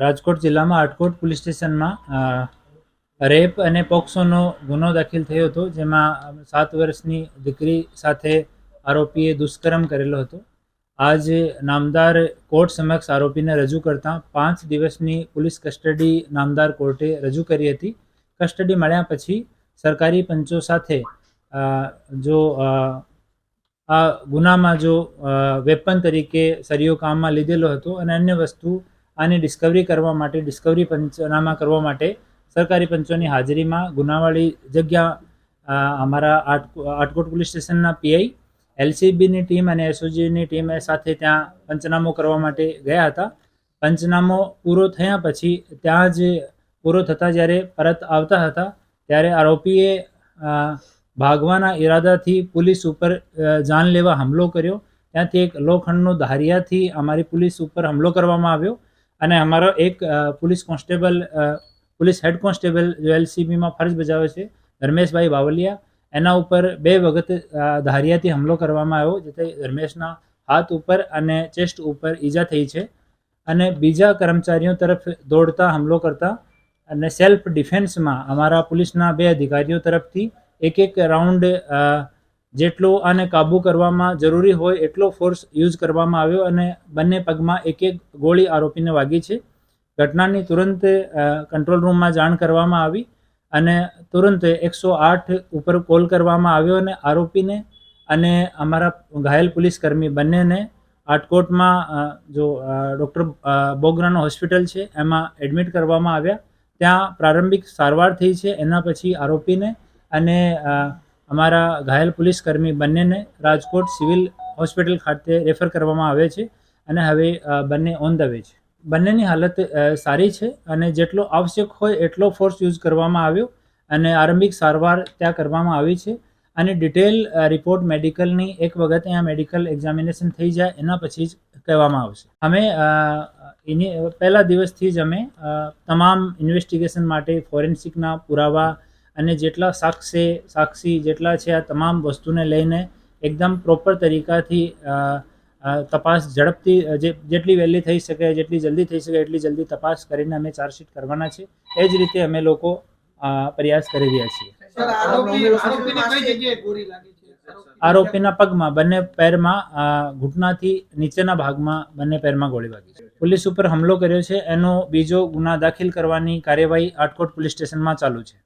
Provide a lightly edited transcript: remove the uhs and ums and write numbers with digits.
રાજકોટ જિલ્લામાં આટકોટ પોલીસ સ્ટેશનમાં રેપ અને પોક્સોનો ગુનો દાખલ થયો હતો, જેમાં 7 વર્ષની દીકરી સાથે આરોપીએ દુષ્કર્મ કરેલો હતો. આજ નામદાર કોર્ટ સમક્ષ આરોપીને રજૂ કરતા 5 દિવસની પોલીસ કસ્ટડી નામદાર કોર્ટે રજૂ કરી હતી. કસ્ટડી મળ્યા પછી સરકારી પંચો સાથે આ ગુનામાં જો વેપન તરીકે સરિયો કામમાં લીધેલો હતો અને અન્ય વસ્તુ આની ડિસ્કવરી કરવા માટે ડિસ્કવરી પંચનામા કરવા માટે સરકારી પંચોની હાજરીમાં ગુનાવાળી જગ્યા અમારા આટકોટ પોલીસ સ્ટેશનના પીઆઈ, એલસીબીની ટીમ અને એસઓજીની ટીમ સાથે ત્યાં પંચનામો કરવા માટે ગયા હતા. પંચનામો પૂરો થયા પછી ત્યાં જ પૂરો થતાં જ્યારે પરત આવતા હતા ત્યારે આરોપીએ ભાગવાના ઈરાદાથી પોલીસ ઉપર જાનલેવા હુમલો કર્યો. ત્યાંથી એક લોખંડનો ધારિયાથી અમારી પોલીસ ઉપર હુમલો કરવામાં આવ્યો અને અમારો એક પોલીસ હેડ કોન્સ્ટેબલ જો એલસીબીમાં ફરજ બજાવે છે, ધર્મેશભાઈ બાવલિયા, એના ઉપર 2 વખત ધારિયાથી હુમલો કરવામાં આવ્યો, જેથી ધર્મેશના હાથ ઉપર અને ચેસ્ટ ઉપર ઈજા થઈ છે. અને બીજા કર્મચારીઓ તરફ દોડતા હુમલો કરતા અને સેલ્ફ ડિફેન્સમાં અમારા પોલીસના 2 અધિકારીઓ તરફથી એક રાઉન્ડ જેટલો આને કાબૂ કરવામાં જરૂરી હોય એટલો ફોર્સ યુઝ કરવામાં આવ્યો અને બંને પગમાં એક ગોળી આરોપીને વાગી છે. ઘટનાની તુરંત કંટ્રોલ રૂમમાં જાણ કરવામાં આવી અને તુરંત 108 ઉપર કોલ કરવામાં આવ્યો અને આરોપીને અને અમારા ઘાયલ પોલીસકર્મી બંનેને આટકોટમાં જો ડૉક્ટર બોગરાનો હોસ્પિટલ છે એમાં એડમિટ કરવામાં આવ્યા. ત્યાં પ્રારંભિક સારવાર થઈ છે. એના પછી આરોપીને અને અમારા ઘાયલ પોલીસકર્મી બંનેને રાજકોટ સિવિલ હોસ્પિટલ ખાતે રેફર કરવામાં આવે છે અને હવે બંને ઓન ધ વે છે. બંનેની હાલત સારી છે અને જેટલો આવશ્યક હોય એટલો ફોર્સ યુઝ કરવામાં આવ્યો અને આરંભિક સારવાર ત્યાં કરવામાં આવી છે અને ડિટેલ રિપોર્ટ મેડિકલની એક વખત અહીંયા મેડિકલ એક્ઝામિનેશન થઈ જાય એના પછી જ કહેવામાં આવશે. અમે એની પહેલા દિવસથી જ અમે તમામ ઇન્વેસ્ટિગેશન માટે ફોરેન્સિકના પુરાવા અને જેટલા સાક્ષી જેટલા છે આ તમામ વસ્તુને લઈને એકદમ પ્રોપર તરીકાથી તપાસ ઝડપથી જેટલી વહેલી થઈ શકે, જેટલી જલ્દી થઈ શકે એટલી જલ્દી તપાસ કરીને અમે ચાર્જશીટ કરવાના છે. એ જ રીતે અમે લોકો પ્રયાસ કરી રહ્યા છીએ. આરોપીના પગમાં, બંને પેરમાં, ઘૂંટણાથી નીચેના ભાગમાં બંને પેરમાં ગોળી વાગી છે. પોલીસ ઉપર હુમલો કર્યો છે એનો બીજો ગુના દાખલ કરવાની કાર્યવાહી આટકોટ પોલીસ સ્ટેશનમાં ચાલુ છે.